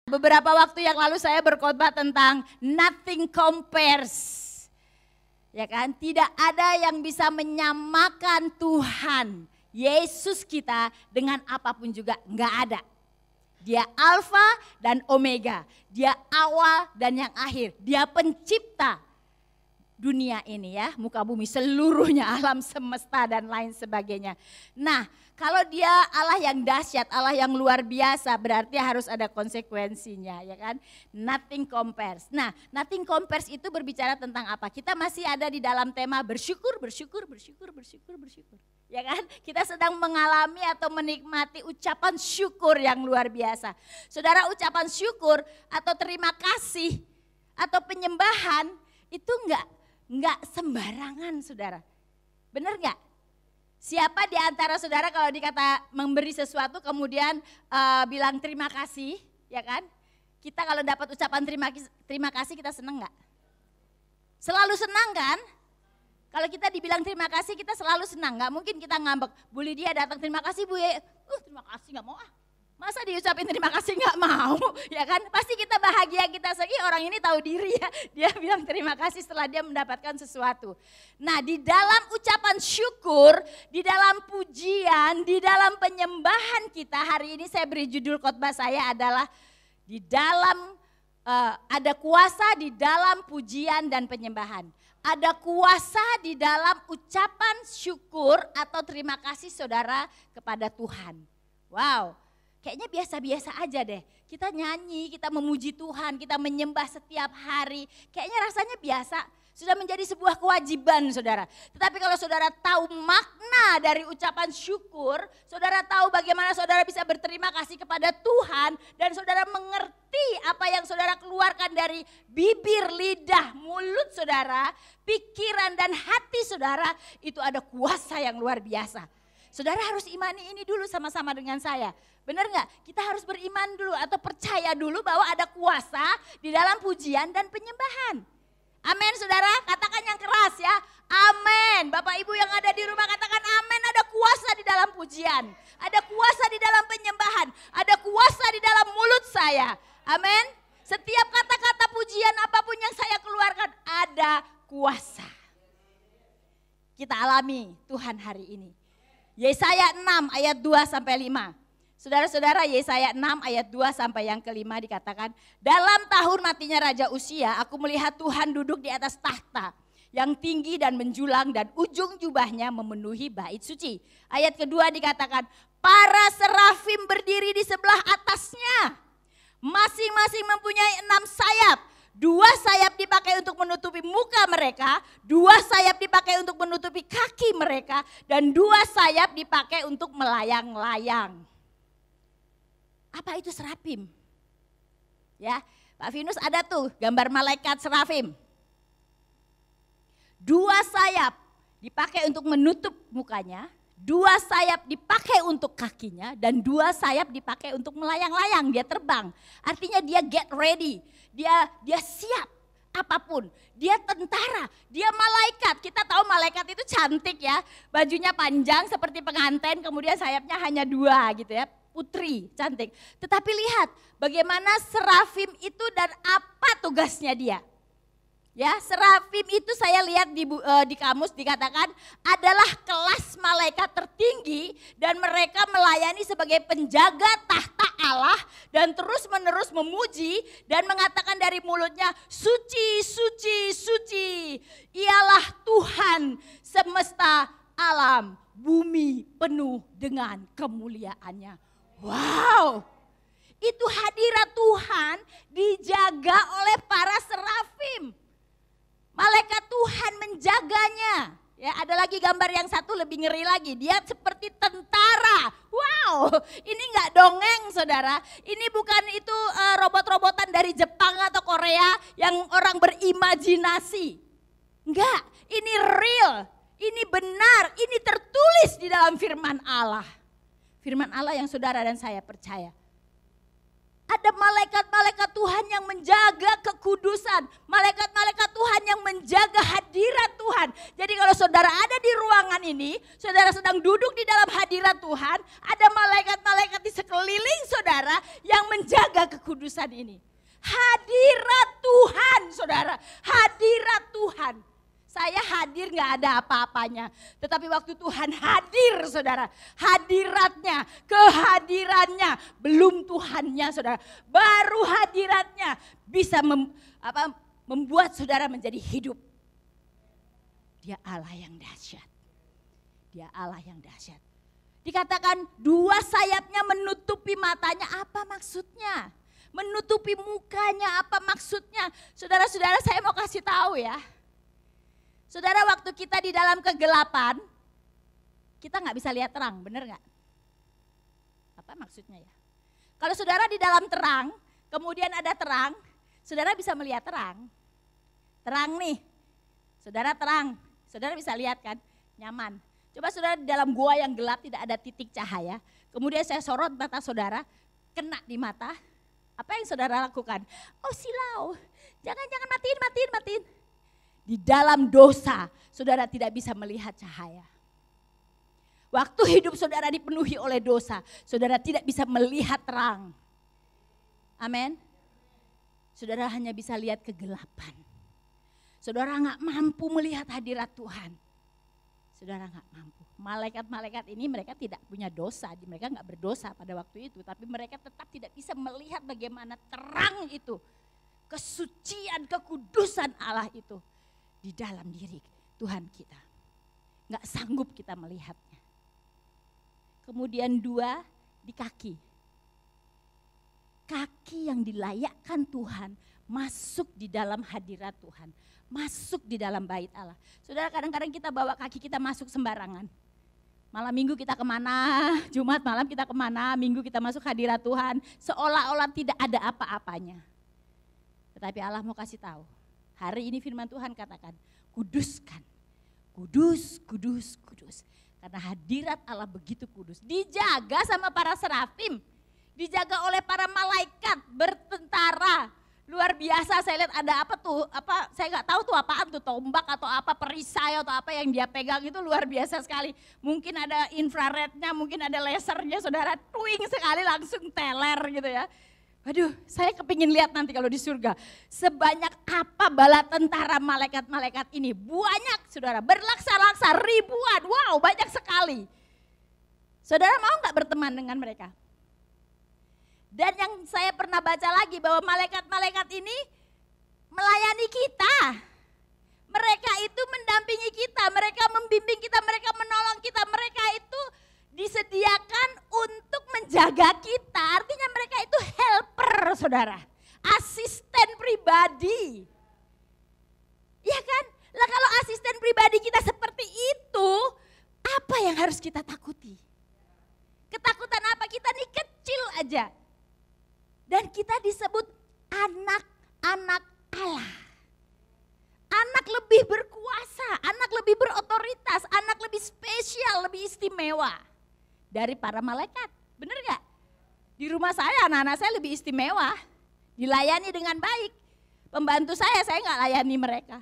Beberapa waktu yang lalu saya berkhotbah tentang nothing compares. Ya kan? Tidak ada yang bisa menyamakan Tuhan, Yesus kita dengan apapun juga, enggak ada. Dia Alfa dan Omega, dia awal dan yang akhir, dia pencipta dunia ini ya, muka bumi seluruhnya, alam semesta dan lain sebagainya. Nah, kalau dia Allah yang dahsyat, Allah yang luar biasa, berarti harus ada konsekuensinya, ya kan? Nothing compares. Nah, nothing compares itu berbicara tentang apa? Kita masih ada di dalam tema bersyukur, bersyukur, bersyukur, bersyukur, bersyukur. Ya kan? Kita sedang mengalami atau menikmati ucapan syukur yang luar biasa. Saudara, ucapan syukur atau terima kasih atau penyembahan itu enggak sembarangan, saudara. Benar enggak? Siapa di antara saudara kalau dikata memberi sesuatu kemudian bilang terima kasih, ya kan? Kita kalau dapat ucapan terima kasih kita senang enggak? Selalu senang kan? Kalau kita dibilang terima kasih kita selalu senang, enggak mungkin kita ngambek. Bu Lydia datang terima kasih Bu ya, terima kasih enggak mau ah. Masa diucapin terima kasih nggak mau, ya kan? Pasti kita bahagia, kita sedih, orang ini tahu diri ya. Dia bilang terima kasih setelah dia mendapatkan sesuatu. Nah, di dalam ucapan syukur, di dalam pujian, di dalam penyembahan kita, hari ini saya beri judul khotbah saya adalah di dalam ada kuasa di dalam pujian dan penyembahan. Ada kuasa di dalam ucapan syukur atau terima kasih saudara kepada Tuhan. Wow. Kayaknya biasa-biasa aja deh, kita nyanyi, kita memuji Tuhan, kita menyembah setiap hari. Kayaknya rasanya biasa, sudah menjadi sebuah kewajiban saudara. Tetapi kalau saudara tahu makna dari ucapan syukur, saudara tahu bagaimana saudara bisa berterima kasih kepada Tuhan. Dan saudara mengerti apa yang saudara keluarkan dari bibir, lidah, mulut saudara, pikiran dan hati saudara, itu ada kuasa yang luar biasa. Saudara harus imani ini dulu sama-sama dengan saya. Benar nggak? Kita harus beriman dulu atau percaya dulu bahwa ada kuasa di dalam pujian dan penyembahan. Amin saudara, katakan yang keras ya. Amin. Bapak ibu yang ada di rumah katakan amin, ada kuasa di dalam pujian. Ada kuasa di dalam penyembahan. Ada kuasa di dalam mulut saya. Amin. Setiap kata-kata pujian apapun yang saya keluarkan ada kuasa. Kita alami Tuhan hari ini. Yesaya 6 ayat 2 sampai 5. Saudara-saudara, Yesaya 6 ayat 2 sampai yang kelima dikatakan, dalam tahun matinya Raja Uzia, aku melihat Tuhan duduk di atas tahta yang tinggi dan menjulang dan ujung jubahnya memenuhi bait suci. Ayat kedua dikatakan, para serafim berdiri di sebelah atasnya, masing-masing mempunyai 6 sayap. 2 sayap dipakai untuk menutupi muka mereka, 2 sayap dipakai untuk menutupi kaki mereka, dan 2 sayap dipakai untuk melayang-layang. Apa itu serafim? Ya, Pak Vinus ada tuh gambar malaikat serafim. 2 sayap dipakai untuk menutup mukanya, 2 sayap dipakai untuk kakinya, dan 2 sayap dipakai untuk melayang-layang, dia terbang. Artinya dia get ready. Dia siap apapun, dia tentara, dia malaikat. Kita tahu malaikat itu cantik ya, bajunya panjang seperti pengantin, kemudian sayapnya hanya 2 gitu ya, putri cantik. Tetapi lihat bagaimana serafim itu dan apa tugasnya dia. Ya, serafim itu saya lihat di kamus dikatakan adalah kelas malaikat tertinggi dan mereka melayani sebagai penjaga tahta Allah dan terus menerus memuji dan mengatakan dari mulutnya suci, suci, suci. Ialah Tuhan semesta alam, bumi penuh dengan kemuliaannya. Wow, itu hadirat Tuhan dijaga oleh para serafim. Malaikat Tuhan menjaganya. Ya, ada lagi gambar yang satu lebih ngeri lagi. Dia seperti tentara. Wow, ini enggak dongeng saudara. Ini bukan itu robot-robotan dari Jepang atau Korea yang orang berimajinasi. Enggak, ini real. Ini benar, ini tertulis di dalam firman Allah. Firman Allah yang saudara dan saya percaya. Ada malaikat-malaikat Tuhan yang menjaga kekudusan. Malaikat-malaikat Tuhan yang menjaga hadirat Tuhan. Jadi kalau saudara ada di ruangan ini, saudara sedang duduk di dalam hadirat Tuhan, ada malaikat-malaikat di sekeliling saudara yang menjaga kekudusan ini. Hadirat Tuhan saudara, hadirat Tuhan. Saya hadir gak ada apa-apanya. Tetapi waktu Tuhan hadir saudara. Hadiratnya, kehadirannya. Belum Tuhannya saudara. Baru hadiratnya bisa membuat saudara menjadi hidup. Dia Allah yang dahsyat. Dia Allah yang dahsyat. Dikatakan dua sayapnya menutupi matanya, apa maksudnya? Menutupi mukanya, apa maksudnya? Saudara-saudara saya mau kasih tahu ya. Saudara, waktu kita di dalam kegelapan, kita nggak bisa lihat terang, bener nggak? Apa maksudnya ya? Kalau saudara di dalam terang, kemudian ada terang, saudara bisa melihat terang. Terang nih, saudara terang, saudara bisa lihat kan, nyaman. Coba saudara di dalam gua yang gelap tidak ada titik cahaya, kemudian saya sorot mata saudara, kena di mata, apa yang saudara lakukan? Oh silau, jangan matiin. Di dalam dosa, saudara tidak bisa melihat cahaya. Waktu hidup saudara dipenuhi oleh dosa, saudara tidak bisa melihat terang. Amin. Saudara hanya bisa lihat kegelapan. Saudara nggak mampu melihat hadirat Tuhan. Saudara nggak mampu. Malaikat-malaikat ini mereka tidak punya dosa, mereka nggak berdosa pada waktu itu, tapi mereka tetap tidak bisa melihat bagaimana terang itu, kesucian, kekudusan Allah itu. Di dalam diri Tuhan kita. Nggak sanggup kita melihatnya. Kemudian dua, di kaki. Kaki yang dilayakkan Tuhan masuk di dalam hadirat Tuhan. Masuk di dalam bait Allah. Saudara, kadang-kadang kita bawa kaki kita masuk sembarangan. Malam minggu kita kemana, Jumat malam kita kemana, minggu kita masuk hadirat Tuhan. Seolah-olah tidak ada apa-apanya. Tetapi Allah mau kasih tahu. Hari ini firman Tuhan katakan, kuduskan, kudus. Karena hadirat Allah begitu kudus. Dijaga sama para serafim, dijaga oleh para malaikat bertentara. Luar biasa, saya lihat ada apa tuh, saya nggak tahu tuh apaan tuh, tombak atau apa, perisai atau apa yang dia pegang itu luar biasa sekali. Mungkin ada infrarednya, mungkin ada lasernya, saudara, twing sekali langsung teler gitu ya. Waduh, saya kepingin lihat nanti kalau di surga. Sebanyak apa bala tentara malaikat-malaikat ini. Banyak saudara, berlaksa-laksa, ribuan. Wow, banyak sekali. Saudara mau gak berteman dengan mereka? Dan yang saya pernah baca lagi bahwa malaikat-malaikat ini melayani kita. Mereka itu mendampingi kita, mereka membimbing kita, mereka menolong kita. Mereka itu disediakan untuk menjaga kita, artinya mereka itu helper saudara, asisten pribadi. Ya kan? Lah kalau asisten pribadi kita seperti itu, apa yang harus kita takuti? Ketakutan apa? Kita nih kecil aja. Dan kita disebut anak-anak Allah. Anak lebih berkuasa, anak lebih berotoritas, anak lebih spesial, lebih istimewa dari para malaikat, bener gak? Di rumah saya, anak-anak saya lebih istimewa, dilayani dengan baik. Pembantu saya gak layani mereka.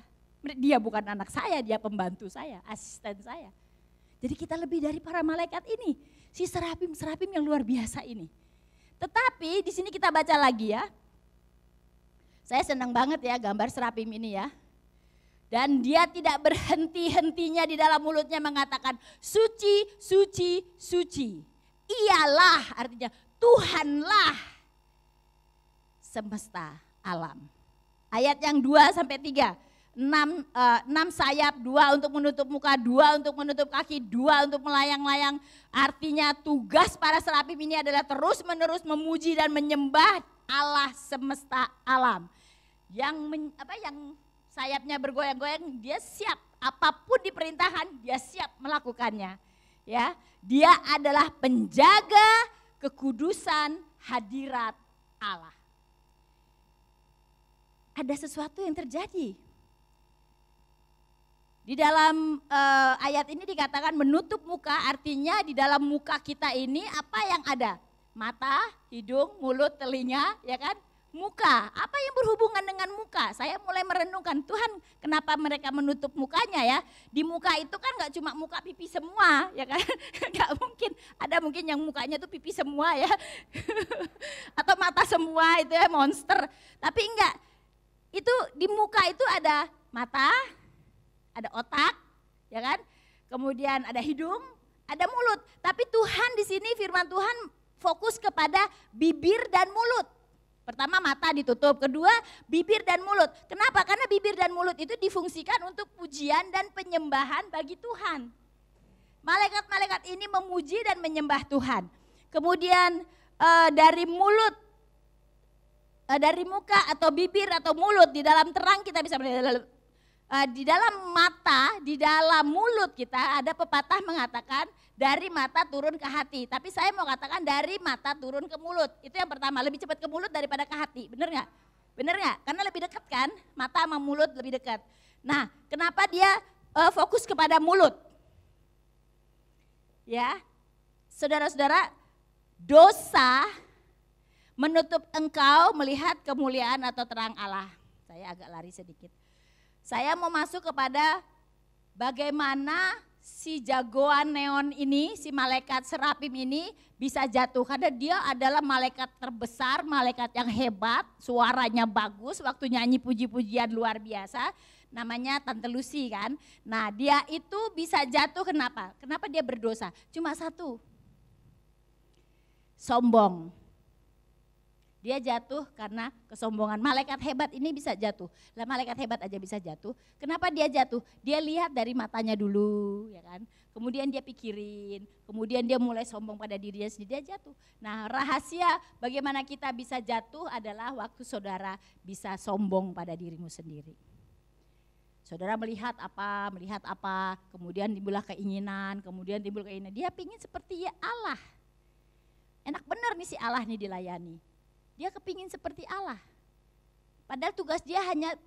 Dia bukan anak saya, dia pembantu saya, asisten saya. Jadi kita lebih dari para malaikat ini, si serafim-serafim yang luar biasa ini. Tetapi di sini kita baca lagi ya. Saya senang banget ya gambar serafim ini ya. Dan dia tidak berhenti-hentinya di dalam mulutnya mengatakan suci, suci, suci. Ialah artinya Tuhanlah semesta alam. Ayat yang 2-3. 6 sayap, 2 untuk menutup muka, 2 untuk menutup kaki, 2 untuk melayang-layang. Artinya tugas para serafim ini adalah terus-menerus memuji dan menyembah Allah semesta alam. Yang sayapnya bergoyang-goyang, dia siap apapun diperintahkan, dia siap melakukannya. Ya, dia adalah penjaga kekudusan hadirat Allah. Ada sesuatu yang terjadi. Di dalam ayat ini dikatakan menutup muka, artinya di dalam muka kita ini apa yang ada? Mata, hidung, mulut, telinga, ya kan? Muka, apa yang berhubungan dengan muka? Saya mulai merenungkan, Tuhan kenapa mereka menutup mukanya ya? Di muka itu kan gak cuma muka pipi semua, ya kan? Gak mungkin, ada mungkin yang mukanya tuh pipi semua ya. Atau mata semua itu ya monster. Tapi enggak, itu di muka itu ada mata, ada otak, ya kan? Kemudian ada hidung, ada mulut. Tapi Tuhan di sini firman Tuhan fokus kepada bibir dan mulut. Pertama mata ditutup, kedua bibir dan mulut. Kenapa? Karena bibir dan mulut itu difungsikan untuk pujian dan penyembahan bagi Tuhan. Malaikat-malaikat ini memuji dan menyembah Tuhan. Kemudian dari mulut, dari muka atau bibir atau mulut, di dalam terang kita bisa melihat, di dalam mata, di dalam mulut kita ada pepatah mengatakan dari mata turun ke hati. Tapi saya mau katakan dari mata turun ke mulut. Itu yang pertama, lebih cepat ke mulut daripada ke hati. Bener gak? Bener gak? Karena lebih dekat kan, mata sama mulut lebih dekat. Nah, kenapa dia fokus kepada mulut? Ya, saudara-saudara, dosa menutup engkau melihat kemuliaan atau terang Allah. Saya agak lari sedikit. Saya mau masuk kepada bagaimana si jagoan neon ini, si malaikat serapim ini bisa jatuh. Karena dia adalah malaikat terbesar, malaikat yang hebat, suaranya bagus, waktu nyanyi puji-pujian luar biasa. Namanya Tante Lucy kan. Nah dia itu bisa jatuh kenapa? Kenapa dia berdosa? Cuma satu, sombong. Dia jatuh karena kesombongan. Malaikat hebat ini bisa jatuh. Lah malaikat hebat aja bisa jatuh. Kenapa dia jatuh? Dia lihat dari matanya dulu, ya kan? Kemudian dia pikirin, kemudian dia mulai sombong pada dirinya sendiri, dia jatuh. Nah, rahasia bagaimana kita bisa jatuh adalah waktu saudara bisa sombong pada dirimu sendiri. Saudara melihat apa, kemudian timbullah keinginan, Dia pingin seperti ya Allah. Enak benar nih si Allah nih dilayani. Dia kepingin seperti Allah. Padahal tugas dia hanya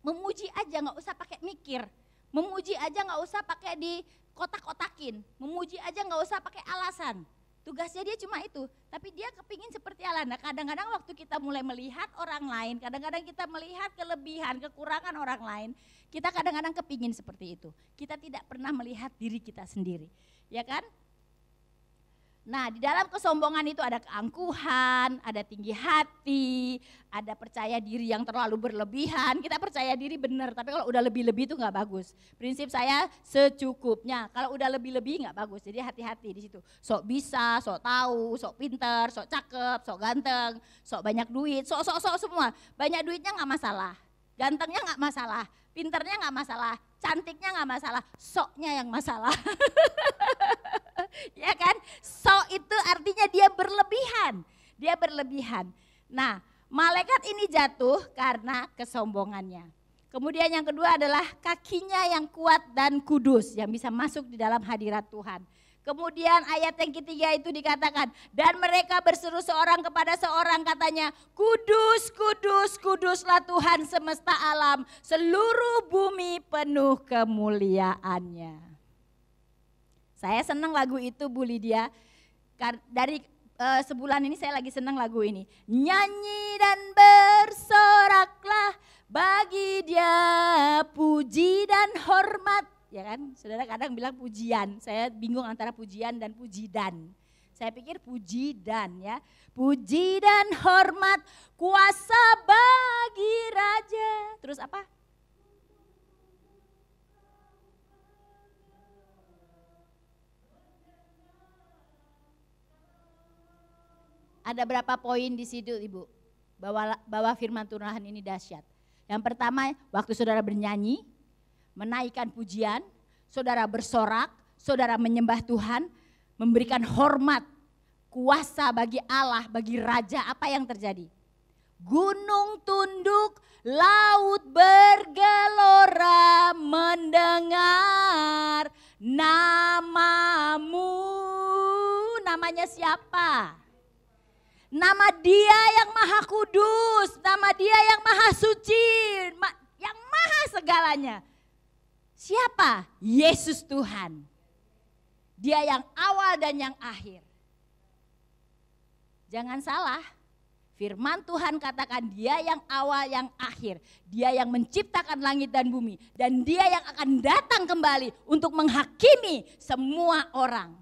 memuji aja, gak usah pakai mikir. Memuji aja gak usah pakai di kotak-kotakin. Memuji aja gak usah pakai alasan. Tugasnya dia cuma itu. Tapi dia kepingin seperti Allah. Nah kadang-kadang waktu kita mulai melihat orang lain, kadang-kadang kita melihat kelebihan, kekurangan orang lain, kita kadang-kadang kepingin seperti itu. Kita tidak pernah melihat diri kita sendiri. Ya kan? Nah di dalam kesombongan itu ada keangkuhan, ada tinggi hati, ada percaya diri yang terlalu berlebihan. Kita percaya diri benar, tapi kalau udah lebih-lebih itu gak bagus. Prinsip saya secukupnya, kalau udah lebih-lebih gak bagus. Jadi hati-hati di situ. Sok bisa, sok tahu, sok pinter, sok cakep, sok ganteng, sok banyak duit, sok semua. Banyak duitnya gak masalah, gantengnya gak masalah, pinternya gak masalah, cantiknya gak masalah, soknya yang masalah. Ya kan, sok itu artinya dia berlebihan. Nah malaikat ini jatuh karena kesombongannya. Kemudian yang kedua adalah kakinya yang kuat dan kudus yang bisa masuk di dalam hadirat Tuhan. Kemudian ayat yang ketiga itu dikatakan, dan mereka berseru seorang kepada seorang katanya, kudus, kudus, kuduslah Tuhan semesta alam, seluruh bumi penuh kemuliaannya. Saya senang lagu itu Bu Lydia, dari sebulan ini saya lagi senang lagu ini. Nyanyi dan bersoraklah bagi Dia puji dan hormat. Ya kan, saudara kadang bilang pujian, saya bingung antara pujian dan pujidan. Saya pikir puji dan ya, puji dan hormat kuasa bagi Raja. Terus apa? Ada berapa poin di situ Ibu, bahwa firman Tuhan ini dahsyat. Yang pertama, waktu saudara bernyanyi, menaikkan pujian, saudara bersorak, saudara menyembah Tuhan, memberikan hormat, kuasa bagi Allah, bagi Raja, apa yang terjadi? Gunung tunduk, laut bergelora mendengar namamu. Namanya siapa? Nama Dia yang maha kudus, nama Dia yang maha suci, yang maha segalanya. Siapa? Yesus Tuhan. Dia yang awal dan yang akhir. Jangan salah, firman Tuhan katakan dia yang awal yang akhir. Dia yang menciptakan langit dan bumi. Dan dia yang akan datang kembali untuk menghakimi semua orang.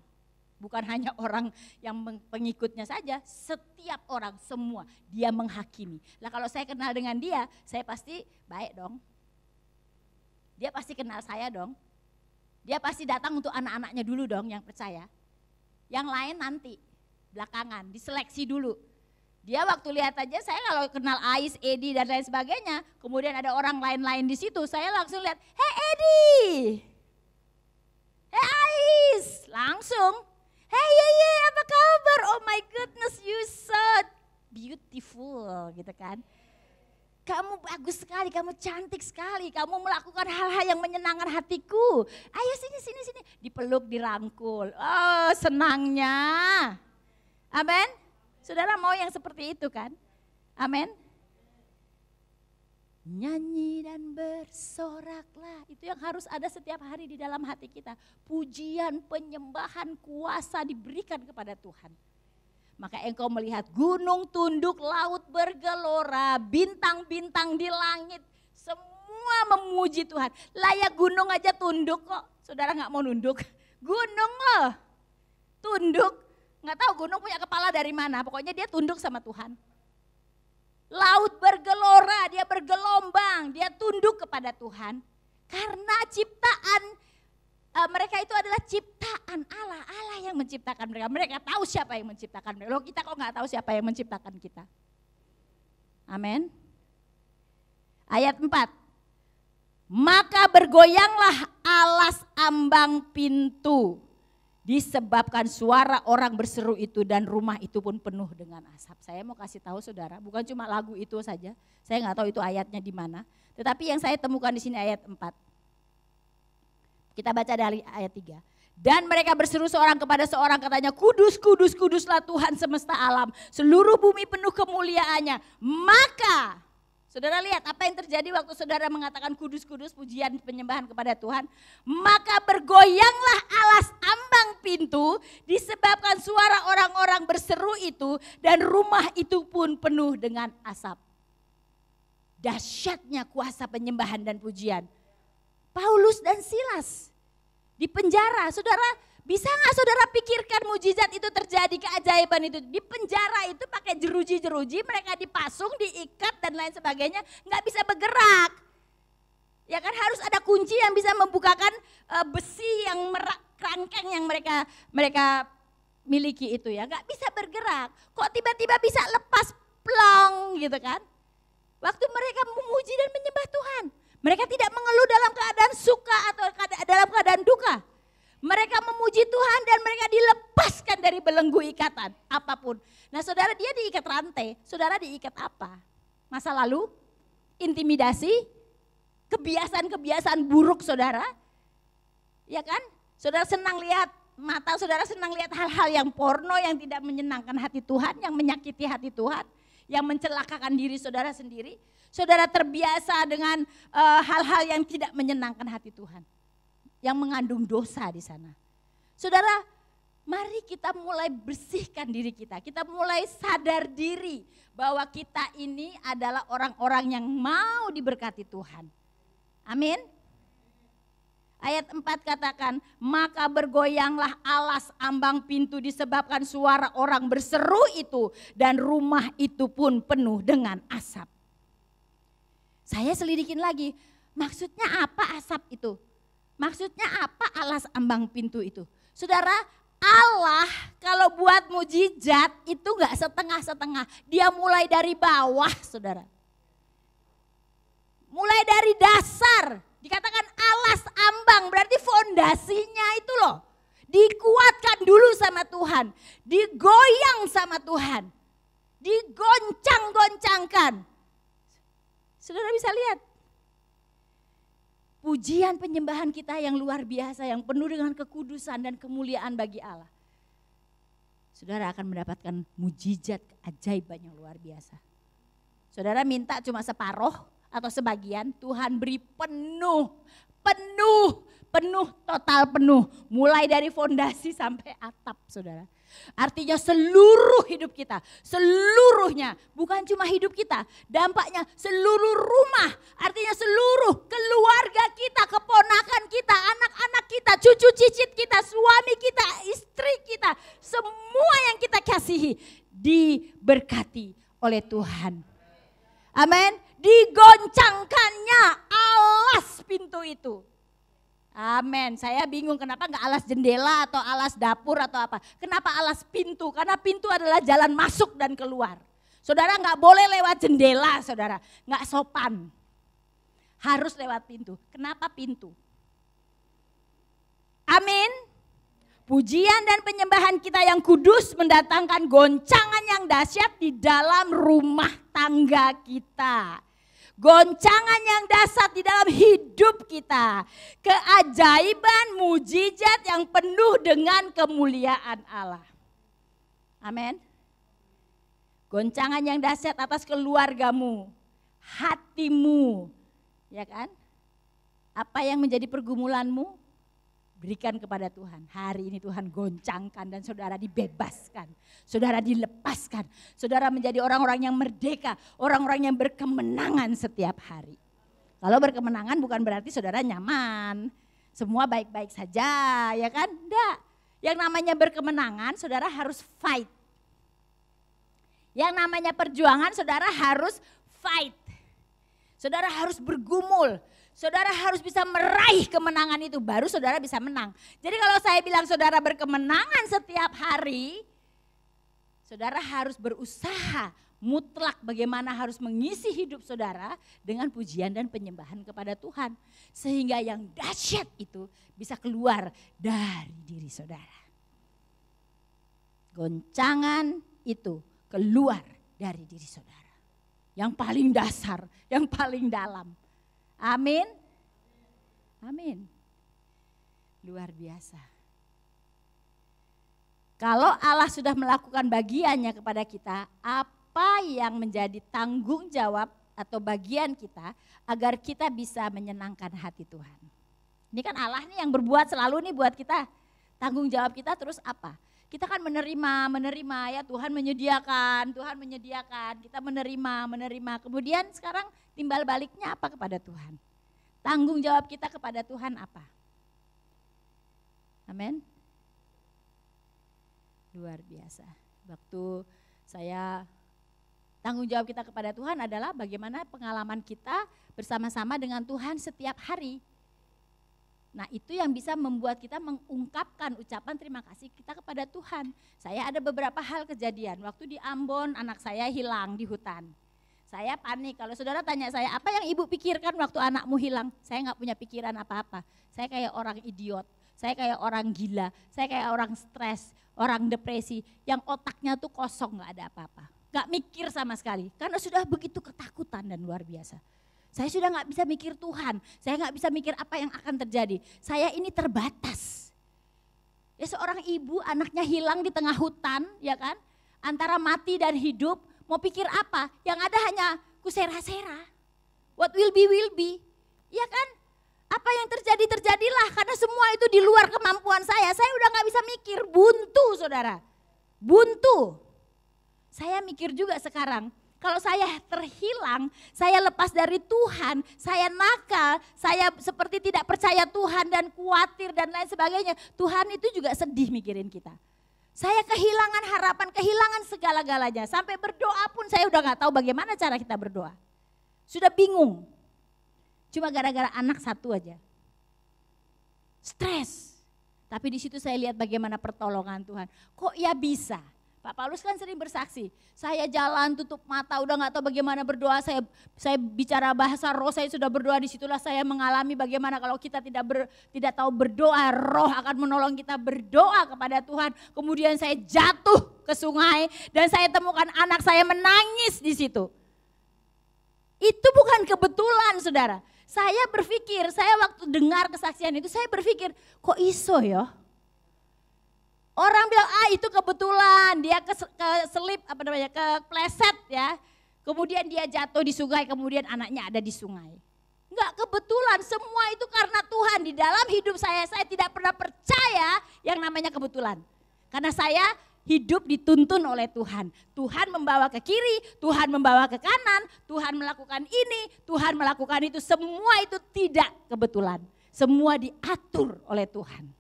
Bukan hanya orang yang pengikutnya saja, setiap orang semua dia menghakimi. Lah kalau saya kenal dengan dia, saya pasti baik dong. Dia pasti kenal saya dong. Dia pasti datang untuk anak-anaknya dulu dong yang percaya. Yang lain nanti, belakangan, diseleksi dulu. Dia waktu lihat aja, saya kalau kenal Ais, Edi dan lain sebagainya, kemudian ada orang lain-lain di situ, saya langsung lihat, "Hey Edi, hey Ais," langsung. "Hey ye, apa kabar? Oh my goodness, you so beautiful," gitu kan. "Kamu bagus sekali, kamu cantik sekali, kamu melakukan hal-hal yang menyenangkan hatiku. Ayo sini. Dipeluk, dirangkul. Oh senangnya. Amin. Saudara mau yang seperti itu kan? Amin. Nyanyi dan bersoraklah, itu yang harus ada setiap hari di dalam hati kita. Pujian, penyembahan, kuasa diberikan kepada Tuhan. Maka engkau melihat gunung tunduk, laut bergelora, bintang-bintang di langit, semua memuji Tuhan. Layak gunung aja tunduk kok, saudara gak mau nunduk. Gunung loh, tunduk, gak tahu gunung punya kepala dari mana, pokoknya dia tunduk sama Tuhan. Laut bergelora, dia bergelombang, dia tunduk kepada Tuhan. Karena ciptaan mereka itu adalah ciptaan Allah. Allah yang menciptakan mereka. Mereka tahu siapa yang menciptakan mereka. Loh kita kok gak tahu siapa yang menciptakan kita. Amin. Ayat 4. Maka bergoyanglah alas ambang pintu. Disebabkan suara orang berseru itu dan rumah itu pun penuh dengan asap. Saya mau kasih tahu saudara, bukan cuma lagu itu saja. Saya nggak tahu itu ayatnya di mana. Tetapi yang saya temukan di sini ayat 4. Kita baca dari ayat 3. Dan mereka berseru seorang kepada seorang katanya, "Kudus, kudus, kuduslah Tuhan semesta alam. Seluruh bumi penuh kemuliaannya." Maka saudara lihat apa yang terjadi waktu saudara mengatakan kudus-kudus, pujian penyembahan kepada Tuhan. Maka bergoyanglah alas ambang pintu disebabkan suara orang-orang berseru itu dan rumah itu pun penuh dengan asap. Dahsyatnya kuasa penyembahan dan pujian. Paulus dan Silas di penjara, saudara bisa gak saudara pikirkan mujizat itu terjadi, keajaiban itu. Di penjara itu pakai jeruji-jeruji, mereka dipasung, diikat dan lain sebagainya, gak bisa bergerak. Ya kan harus ada kunci yang bisa membukakan besi yang kerangkeng yang mereka miliki itu ya. Gak bisa bergerak, kok tiba-tiba bisa lepas plong gitu kan. Waktu mereka memuji dan menyembah Tuhan. Mereka tidak mengeluh dalam keadaan suka atau dalam keadaan duka. Mereka memuji Tuhan dan mereka dilepaskan dari belenggu ikatan apapun. Nah saudara dia diikat rantai, saudara diikat apa? Masa lalu, intimidasi, kebiasaan-kebiasaan buruk saudara. Ya kan? Saudara senang lihat, mata saudara senang lihat hal-hal yang porno yang tidak menyenangkan hati Tuhan, yang menyakiti hati Tuhan, yang mencelakakan diri saudara sendiri. Saudara terbiasa dengan hal-hal yang tidak menyenangkan hati Tuhan. Yang mengandung dosa di sana. Saudara, mari kita mulai bersihkan diri kita. Kita mulai sadar diri bahwa kita ini adalah orang-orang yang mau diberkati Tuhan. Amin. Ayat 4 katakan, maka bergoyanglah alas ambang pintu disebabkan suara orang berseru itu dan rumah itu pun penuh dengan asap. Saya selidikin lagi, maksudnya apa asap itu? Maksudnya apa alas ambang pintu itu? Saudara, Allah kalau buat mujizat itu gak setengah-setengah. Dia mulai dari bawah saudara. Mulai dari dasar. Dikatakan alas ambang berarti fondasinya itu loh. Dikuatkan dulu sama Tuhan. Digoyang sama Tuhan. Digoncang-goncangkan. Saudara bisa lihat. Pujian penyembahan kita yang luar biasa, yang penuh dengan kekudusan dan kemuliaan bagi Allah. Saudara akan mendapatkan mujizat keajaiban yang luar biasa. Saudara minta cuma separuh atau sebagian, Tuhan beri penuh, penuh, penuh, total penuh. Mulai dari fondasi sampai atap, saudara. Artinya seluruh hidup kita, seluruhnya, bukan cuma hidup kita, dampaknya seluruh rumah, artinya seluruh keluarga kita, keponakan kita, anak-anak kita, cucu cicit kita, suami kita, istri kita, semua yang kita kasihi diberkati oleh Tuhan. Amin. Digoncangkannya alas pintu itu. Amin. Saya bingung kenapa enggak alas jendela atau alas dapur atau apa. Kenapa alas pintu? Karena pintu adalah jalan masuk dan keluar. Saudara enggak boleh lewat jendela, saudara. Enggak sopan. Harus lewat pintu. Kenapa pintu? Amin. Pujian dan penyembahan kita yang kudus mendatangkan goncangan yang dahsyat di dalam rumah tangga kita. Goncangan yang dahsyat di dalam hidup kita. Keajaiban, mujizat yang penuh dengan kemuliaan Allah. Amin. Goncangan yang dahsyat atas keluargamu, hatimu. Ya kan? Apa yang menjadi pergumulanmu? Berikan kepada Tuhan. Hari ini Tuhan goncangkan dan saudara dibebaskan. Saudara dilepaskan. Saudara menjadi orang-orang yang merdeka. Orang-orang yang berkemenangan setiap hari. Kalau berkemenangan bukan berarti saudara nyaman. Semua baik-baik saja, ya kan? Enggak. Yang namanya berkemenangan saudara harus fight. Yang namanya perjuangan saudara harus fight. Saudara harus bergumul. Saudara harus bisa meraih kemenangan itu, baru saudara bisa menang. Jadi kalau saya bilang saudara berkemenangan setiap hari, saudara harus berusaha mutlak bagaimana harus mengisi hidup saudara dengan pujian dan penyembahan kepada Tuhan. Sehingga yang dahsyat itu bisa keluar dari diri saudara. Goncangan itu keluar dari diri saudara. Yang paling dasar, yang paling dalam. Amin. Amin. Luar biasa. Kalau Allah sudah melakukan bagiannya kepada kita, apa yang menjadi tanggung jawab atau bagian kita agar kita bisa menyenangkan hati Tuhan? Ini kan Allah nih yang berbuat selalu nih buat kita. Tanggung jawab kita terus apa? Kita kan menerima ya, Tuhan menyediakan, kita menerima. Kemudian sekarang timbal baliknya apa kepada Tuhan? Tanggung jawab kita kepada Tuhan apa? Amin. Luar biasa. Waktu saya tanggung jawab kita kepada Tuhan adalah bagaimana pengalaman kita bersama-sama dengan Tuhan setiap hari. Nah itu yang bisa membuat kita mengungkapkan ucapan terima kasih kita kepada Tuhan. Saya ada beberapa hal kejadian, waktu di Ambon anak saya hilang di hutan. Saya panik, kalau saudara tanya saya apa yang ibu pikirkan waktu anakmu hilang? Saya nggak punya pikiran apa-apa, saya kayak orang idiot, saya kayak orang gila, saya kayak orang stres, orang depresi, yang otaknya tuh kosong nggak ada apa-apa. Nggak mikir sama sekali, karena sudah begitu ketakutan dan luar biasa. Saya sudah nggak bisa mikir Tuhan, saya nggak bisa mikir apa yang akan terjadi. Saya ini terbatas. Ya seorang ibu anaknya hilang di tengah hutan, ya kan? Antara mati dan hidup, mau pikir apa? Yang ada hanya kusera-sera. What will be, ya kan? Apa yang terjadi terjadilah, karena semua itu di luar kemampuan saya. Saya udah nggak bisa mikir, buntu saudara, buntu. Saya mikir juga sekarang. Kalau saya terhilang, saya lepas dari Tuhan, saya nakal, saya seperti tidak percaya Tuhan dan khawatir dan lain sebagainya. Tuhan itu juga sedih mikirin kita. Saya kehilangan harapan, kehilangan segala-galanya. Sampai berdoa pun saya udah gak tahu bagaimana cara kita berdoa. Sudah bingung. Cuma gara-gara anak satu aja. Stres. Tapi di situ saya lihat bagaimana pertolongan Tuhan. Kok ya bisa? Pak Paulus kan sering bersaksi, saya jalan tutup mata udah gak tahu bagaimana berdoa, saya bicara bahasa roh, saya sudah berdoa, disitulah saya mengalami bagaimana kalau kita tidak tahu berdoa, roh akan menolong kita berdoa kepada Tuhan. Kemudian saya jatuh ke sungai dan saya temukan anak saya menangis di situ. Itu bukan kebetulan saudara, saya berpikir, saya waktu dengar kesaksian itu saya berpikir kok iso ya? Orang bilang, itu kebetulan, dia keselip, kepleset ya. Kemudian dia jatuh di sungai, kemudian anaknya ada di sungai. Nggak kebetulan, semua itu karena Tuhan. Di dalam hidup saya tidak pernah percaya yang namanya kebetulan. Karena saya hidup dituntun oleh Tuhan. Tuhan membawa ke kiri, Tuhan membawa ke kanan, Tuhan melakukan ini, Tuhan melakukan itu. Semua itu tidak kebetulan. Semua diatur oleh Tuhan.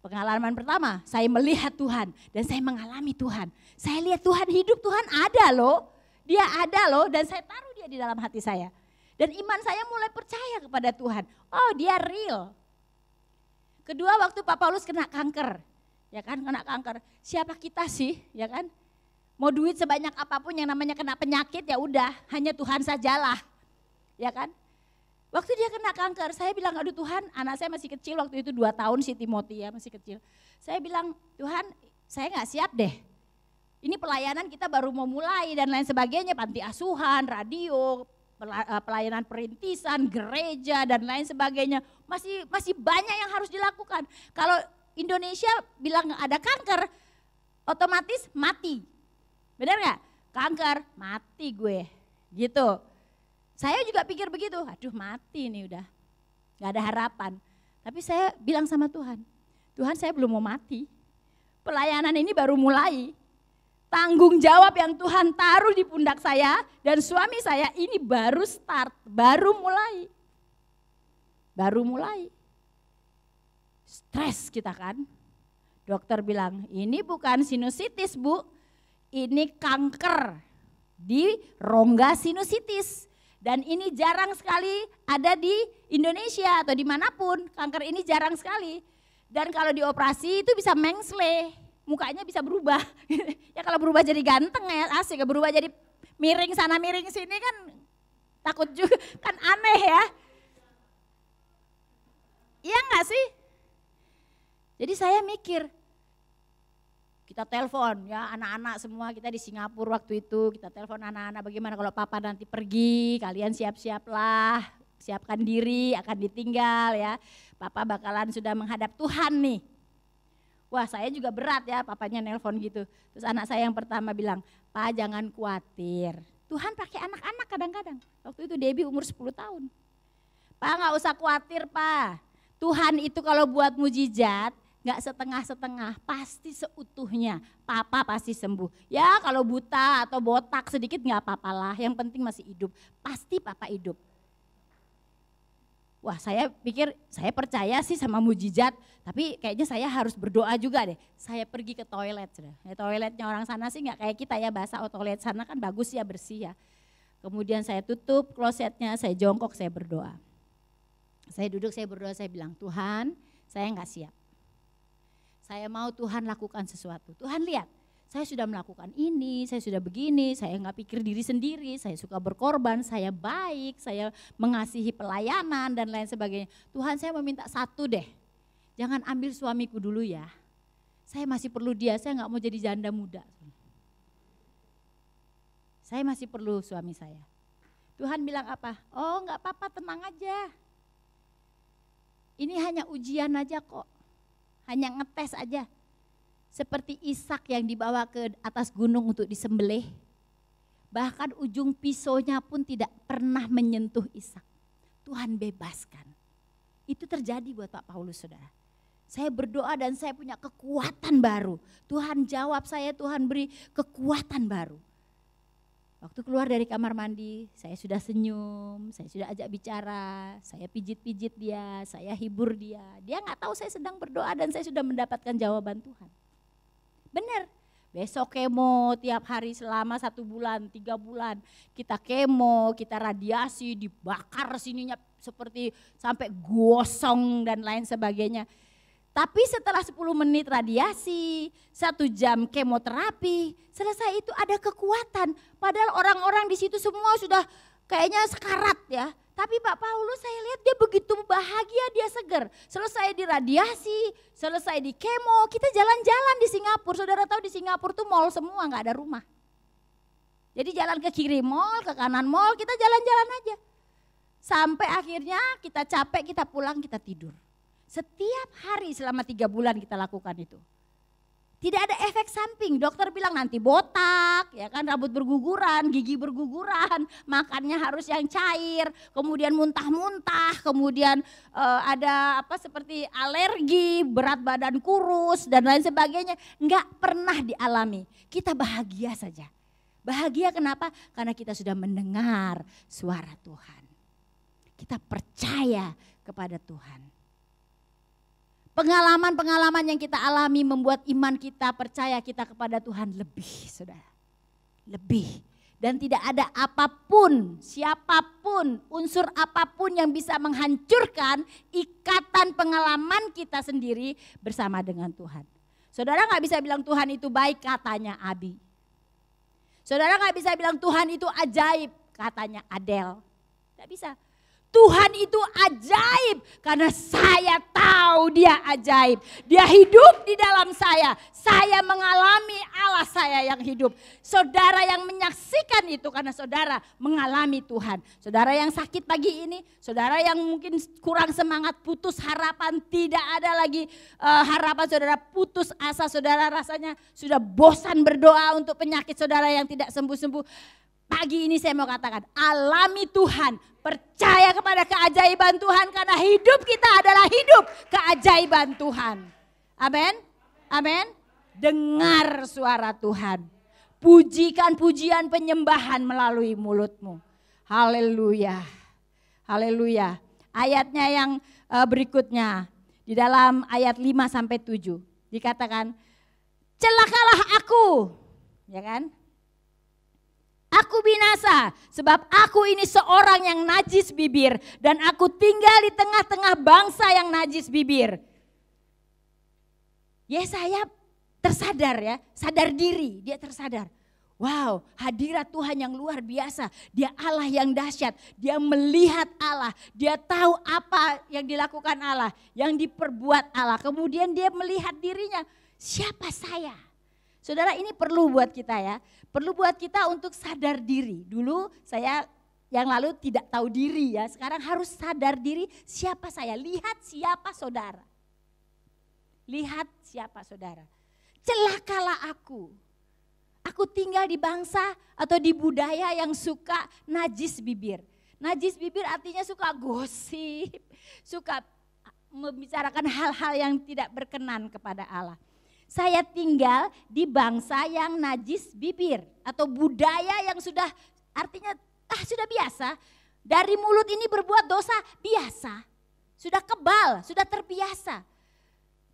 Pengalaman pertama, saya melihat Tuhan dan saya mengalami Tuhan. Saya lihat Tuhan hidup, Tuhan ada loh. Dia ada loh dan saya taruh dia di dalam hati saya. Dan iman saya mulai percaya kepada Tuhan. Oh, dia real. Kedua, waktu Pak Paulus kena kanker. Ya kan, kena kanker. Siapa kita sih, ya kan? Mau duit sebanyak apapun yang namanya kena penyakit ya udah, hanya Tuhan sajalah. Ya kan? Waktu dia kena kanker, saya bilang, aduh Tuhan, anak saya masih kecil waktu itu 2 tahun si Timothy ya, masih kecil. Saya bilang, Tuhan, saya nggak siap deh. Ini pelayanan kita baru mau mulai dan lain sebagainya, panti asuhan, radio, pelayanan perintisan, gereja dan lain sebagainya. Masih banyak yang harus dilakukan. Kalau Indonesia bilang ada kanker, otomatis mati. Benar nggak? Kanker, mati gue. Gitu. Saya juga pikir begitu, aduh mati nih udah. Gak ada harapan. Tapi saya bilang sama Tuhan, Tuhan saya belum mau mati. Pelayanan ini baru mulai. Tanggung jawab yang Tuhan taruh di pundak saya dan suami saya ini baru start, baru mulai. Baru mulai. Stres kita kan. Dokter bilang, ini bukan sinusitis Bu, ini kanker di rongga sinusitis. Dan ini jarang sekali ada di Indonesia atau dimanapun, kanker ini jarang sekali. Dan kalau dioperasi itu bisa mengsle. Mukanya bisa berubah, ya kalau berubah jadi ganteng ya asik, berubah jadi miring sana miring sini kan takut juga, kan aneh ya. Iya enggak sih? Jadi saya mikir, kita telepon ya anak-anak semua, kita di Singapura waktu itu, kita telepon anak-anak bagaimana kalau papa nanti pergi, kalian siap-siaplah, siapkan diri akan ditinggal ya. Papa bakalan sudah menghadap Tuhan nih. Wah saya juga berat ya papanya nelpon gitu. Terus anak saya yang pertama bilang, Pak jangan khawatir. Tuhan pakai anak-anak kadang-kadang. Waktu itu Debbie umur 10 tahun. Pak gak usah khawatir Pak. Tuhan itu kalau buat mujizat gak setengah-setengah, pasti seutuhnya. Papa pasti sembuh. Ya kalau buta atau botak sedikit gak apa-apalah, yang penting masih hidup. Pasti Papa hidup. Wah saya pikir, saya percaya sih sama mujizat, tapi kayaknya saya harus berdoa juga deh. Saya pergi ke toilet, ya, toiletnya orang sana sih nggak kayak kita ya, bahasa toilet sana kan bagus ya, bersih ya. Kemudian saya tutup klosetnya, saya jongkok, saya berdoa. Saya duduk, saya berdoa, saya bilang, Tuhan saya nggak siap. Saya mau Tuhan lakukan sesuatu. Tuhan lihat, saya sudah melakukan ini, saya sudah begini, saya nggak pikir diri sendiri, saya suka berkorban, saya baik, saya mengasihi pelayanan dan lain sebagainya. Tuhan saya meminta satu deh, jangan ambil suamiku dulu ya. Saya masih perlu dia, saya nggak mau jadi janda muda. Saya masih perlu suami saya. Tuhan bilang apa? Oh nggak apa-apa, tenang aja. Ini hanya ujian aja kok, hanya ngetes aja. Seperti Ishak yang dibawa ke atas gunung untuk disembelih. Bahkan ujung pisaunya pun tidak pernah menyentuh Ishak. Tuhan bebaskan. Itu terjadi buat Pak Paulus saudara. Saya berdoa dan saya punya kekuatan baru. Tuhan jawab saya, Tuhan beri kekuatan baru. Waktu keluar dari kamar mandi, saya sudah senyum, saya sudah ajak bicara, saya pijit-pijit dia, saya hibur dia. Dia gak tahu saya sedang berdoa dan saya sudah mendapatkan jawaban Tuhan. Benar, besok kemo tiap hari selama 1 bulan, 3 bulan. Kita kemo, kita radiasi, dibakar sininya seperti sampai gosong dan lain sebagainya. Tapi setelah 10 menit radiasi, 1 jam kemoterapi, selesai itu ada kekuatan. Padahal orang-orang di situ semua sudah kayaknya sekarat ya. Tapi Pak Paulus saya lihat dia begitu bahagia, dia seger. Selesai di radiasi, selesai di kemo, kita jalan-jalan di Singapura. Saudara tahu di Singapura tuh mall semua, gak ada rumah. Jadi jalan ke kiri mall, ke kanan mall, kita jalan-jalan aja. Sampai akhirnya kita capek, kita pulang, kita tidur. Setiap hari selama 3 bulan kita lakukan itu. Tidak ada efek samping. Dokter bilang nanti botak, ya kan, rambut berguguran, gigi berguguran, makannya harus yang cair, kemudian muntah-muntah, kemudian ada apa seperti alergi, berat badan kurus dan lain sebagainya. Enggak pernah dialami. Kita bahagia saja. Bahagia kenapa? Karena kita sudah mendengar suara Tuhan. Kita percaya kepada Tuhan. Pengalaman-pengalaman yang kita alami membuat iman kita, percaya kita kepada Tuhan lebih, saudara. Lebih. Dan tidak ada apapun, siapapun, unsur apapun yang bisa menghancurkan ikatan pengalaman kita sendiri bersama dengan Tuhan. Saudara gak bisa bilang Tuhan itu baik, katanya Abi. Saudara gak bisa bilang Tuhan itu ajaib, katanya Adele. Gak bisa. Tuhan itu ajaib karena saya tahu dia ajaib. Dia hidup di dalam saya. Saya mengalami Allah saya yang hidup. Saudara yang menyaksikan itu karena saudara mengalami Tuhan. Saudara yang sakit pagi ini, saudara yang mungkin kurang semangat, putus harapan, tidak ada lagi harapan, saudara putus asa, saudara rasanya sudah bosan berdoa untuk penyakit saudara yang tidak sembuh-sembuh. Pagi ini saya mau katakan, alami Tuhan, percaya kepada keajaiban Tuhan karena hidup kita adalah hidup keajaiban Tuhan. Amin, amin. Dengar suara Tuhan, pujikan pujian penyembahan melalui mulutmu. Haleluya, haleluya. Ayatnya yang berikutnya, di dalam ayat 5-7 dikatakan, celakalah aku, ya kan? Aku binasa sebab aku ini seorang yang najis bibir dan aku tinggal di tengah-tengah bangsa yang najis bibir. Yesaya tersadar ya, sadar diri, dia tersadar. Wow, hadirat Tuhan yang luar biasa, dia Allah yang dahsyat, dia melihat Allah, dia tahu apa yang dilakukan Allah, yang diperbuat Allah. Kemudian dia melihat dirinya, siapa saya? Saudara, ini perlu buat kita ya, perlu buat kita untuk sadar diri. Dulu saya yang lalu tidak tahu diri ya, sekarang harus sadar diri siapa saya. Lihat siapa saudara. Lihat siapa saudara. Celakalah aku. Aku tinggal di bangsa atau di budaya yang suka najis bibir. Najis bibir artinya suka gosip, suka membicarakan hal-hal yang tidak berkenan kepada Allah. Saya tinggal di bangsa yang najis bibir atau budaya yang sudah artinya sudah biasa. Dari mulut ini berbuat dosa biasa. Sudah kebal, sudah terbiasa.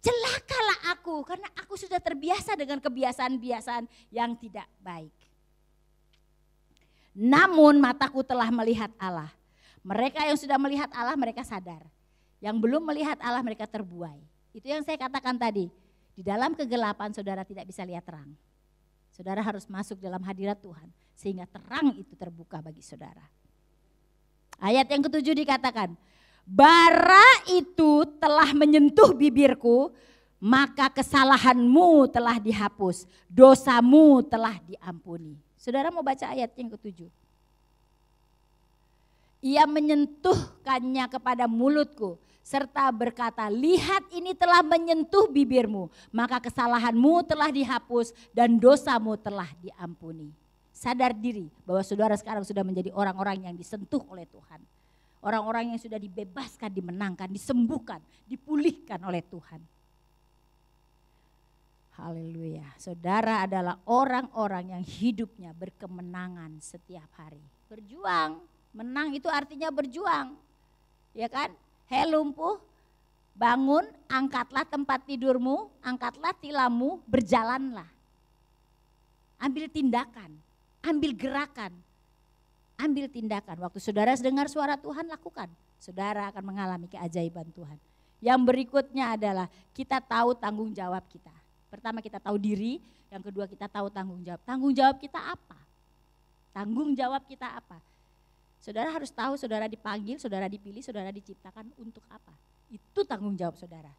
Celakalah aku karena aku sudah terbiasa dengan kebiasaan-kebiasaan yang tidak baik. Namun mataku telah melihat Allah. Mereka yang sudah melihat Allah mereka sadar. Yang belum melihat Allah mereka terbuai. Itu yang saya katakan tadi. Di dalam kegelapan saudara tidak bisa lihat terang. Saudara harus masuk dalam hadirat Tuhan sehingga terang itu terbuka bagi saudara. Ayat yang ke-7 dikatakan, bara itu telah menyentuh bibirku, maka kesalahanmu telah dihapus, dosamu telah diampuni. Saudara mau baca ayat yang ke-7. Ia menyentuhkannya kepada mulutku, serta berkata, lihat ini telah menyentuh bibirmu, maka kesalahanmu telah dihapus dan dosamu telah diampuni. Sadar diri bahwa saudara sekarang sudah menjadi orang-orang yang disentuh oleh Tuhan. Orang-orang yang sudah dibebaskan, dimenangkan, disembuhkan, dipulihkan oleh Tuhan. Haleluya. Saudara adalah orang-orang yang hidupnya berkemenangan setiap hari. Berjuang, menang itu artinya berjuang. Ya kan? Hei lumpuh, bangun, angkatlah tempat tidurmu, angkatlah tilammu, berjalanlah. Ambil tindakan, ambil gerakan, ambil tindakan. Waktu saudara dengar suara Tuhan, lakukan. Saudara akan mengalami keajaiban Tuhan. Yang berikutnya adalah kita tahu tanggung jawab kita. Pertama kita tahu diri, yang kedua kita tahu tanggung jawab. Tanggung jawab kita apa? Tanggung jawab kita apa? Saudara harus tahu saudara dipanggil, saudara dipilih, saudara diciptakan untuk apa. Itu tanggung jawab saudara.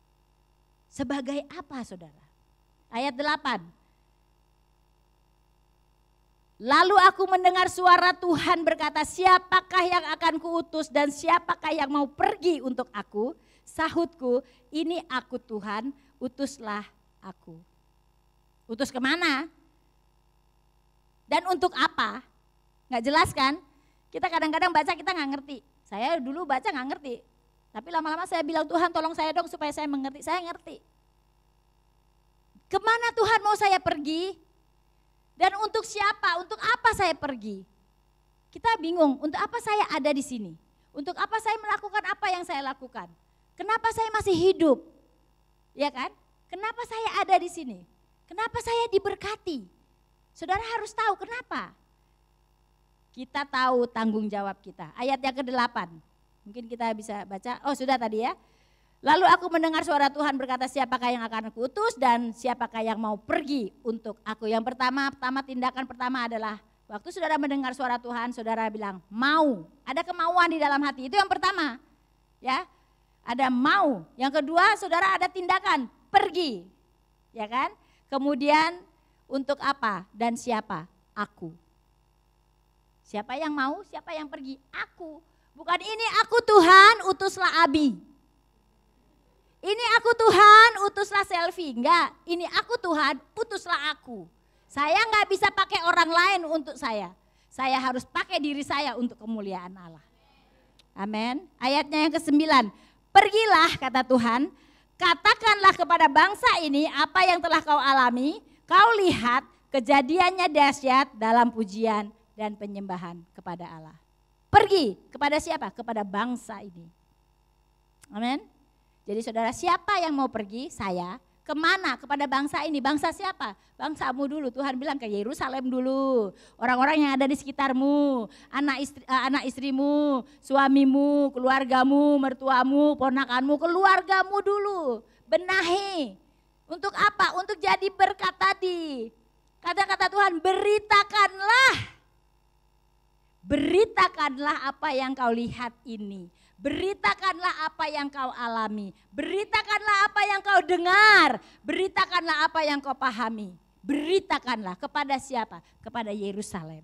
Sebagai apa saudara? Ayat 8. Lalu aku mendengar suara Tuhan berkata, siapakah yang akan kuutus dan siapakah yang mau pergi untuk aku? Sahutku, ini aku Tuhan, utuslah aku. Utus kemana? Dan untuk apa? Nggak jelas kan? Kita kadang-kadang baca kita nggak ngerti. Saya dulu baca nggak ngerti. Tapi lama-lama saya bilang, Tuhan tolong saya dong supaya saya mengerti. Saya ngerti. Kemana Tuhan mau saya pergi? Dan untuk siapa? Untuk apa saya pergi? Kita bingung, untuk apa saya ada di sini? Untuk apa saya melakukan apa yang saya lakukan? Kenapa saya masih hidup? Ya kan? Kenapa saya ada di sini? Kenapa saya diberkati? Saudara harus tahu kenapa. Kita tahu tanggung jawab kita. Ayat yang ke-8. Mungkin kita bisa baca. Oh sudah tadi ya. Lalu aku mendengar suara Tuhan berkata, siapakah yang akan aku utus dan siapakah yang mau pergi untuk aku. Yang pertama tindakan pertama adalah waktu saudara mendengar suara Tuhan, saudara bilang mau. Ada kemauan di dalam hati, itu yang pertama. Ya, ada mau. Yang kedua saudara ada tindakan, pergi. Ya kan? Kemudian untuk apa dan siapa? Aku. Siapa yang mau, siapa yang pergi? Aku. Bukan ini aku Tuhan, utuslah Abi. Ini aku Tuhan, utuslah Selfie. Enggak, ini aku Tuhan, utuslah aku. Saya enggak bisa pakai orang lain untuk saya. Saya harus pakai diri saya untuk kemuliaan Allah. Amin. Ayatnya yang ke-9. Pergilah kata Tuhan, katakanlah kepada bangsa ini apa yang telah kau alami. Kau lihat kejadiannya dahsyat dalam pujian dan penyembahan kepada Allah. Pergi kepada siapa? Kepada bangsa ini. Amin. Jadi saudara, siapa yang mau pergi? Saya. Kemana? Kepada bangsa ini. Bangsa siapa? Bangsamu dulu. Tuhan bilang ke Yerusalem dulu. Orang-orang yang ada di sekitarmu. Anak istrimu, suamimu, keluargamu, mertuamu, ponakanmu, keluargamu dulu. Benahi. Untuk apa? Untuk jadi berkat tadi. Kata-kata Tuhan, beritakanlah. Beritakanlah apa yang kau lihat ini. Beritakanlah apa yang kau alami. Beritakanlah apa yang kau dengar. Beritakanlah apa yang kau pahami. Beritakanlah kepada siapa? Kepada Yerusalem.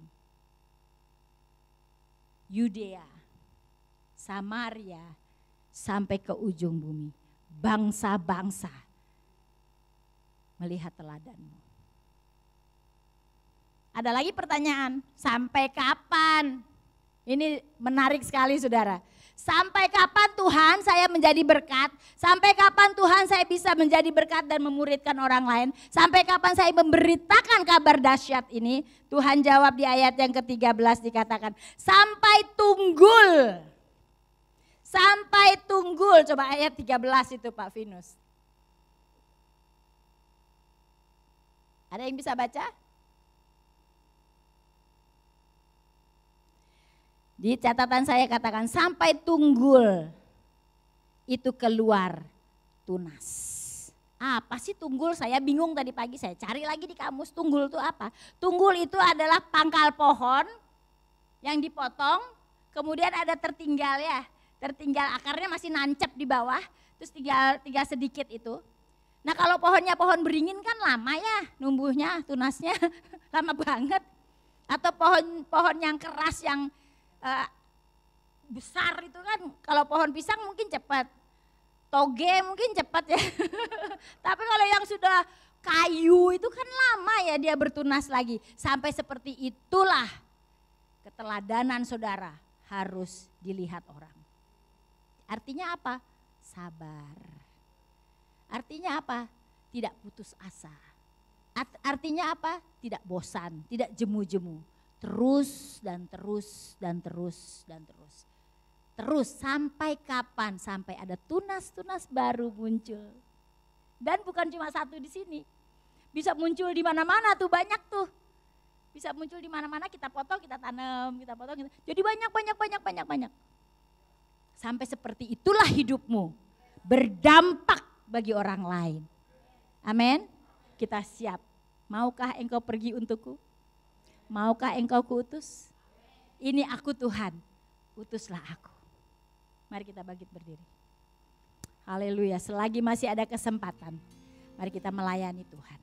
Yudea, Samaria, sampai ke ujung bumi. Bangsa-bangsa melihat teladanmu. Ada lagi pertanyaan, sampai kapan? Ini menarik sekali saudara. Sampai kapan Tuhan saya menjadi berkat? Sampai kapan Tuhan saya bisa menjadi berkat dan memuridkan orang lain? Sampai kapan saya memberitakan kabar dahsyat ini? Tuhan jawab di ayat yang ke-13 dikatakan, sampai tunggul. Sampai tunggul, coba ayat 13 itu Pak Vinus. Ada yang bisa baca? Di catatan saya katakan sampai tunggul itu keluar tunas. Apa sih tunggul? Saya bingung tadi pagi, saya cari lagi di kamus tunggul itu apa. Tunggul itu adalah pangkal pohon yang dipotong, kemudian ada tertinggal ya. Tertinggal akarnya masih nancep di bawah, terus tinggal sedikit itu. Nah kalau pohonnya pohon beringin kan lama ya numbuhnya, tunasnya lama banget. Atau pohon yang keras yang besar itu kan, kalau pohon pisang mungkin cepat, toge mungkin cepat ya. Tapi kalau yang sudah kayu itu kan lama ya dia bertunas lagi. Sampai seperti itulah keteladanan saudara harus dilihat orang. Artinya apa? Sabar. Artinya apa? Tidak putus asa. Artinya apa? Tidak bosan, tidak jemu-jemu. Terus dan terus dan terus dan terus. Terus sampai kapan? Sampai ada tunas-tunas baru muncul. Dan bukan cuma satu di sini. Bisa muncul di mana-mana tuh, banyak tuh. Bisa muncul di mana-mana, kita potong, kita tanam, kita potong. Jadi banyak. Sampai seperti itulah hidupmu. Berdampak bagi orang lain. Amin. Kita siap. Maukah engkau pergi untukku? Maukah engkau kuutus? Ini aku Tuhan, utuslah aku. Mari kita bangkit berdiri. Haleluya, selagi masih ada kesempatan, mari kita melayani Tuhan.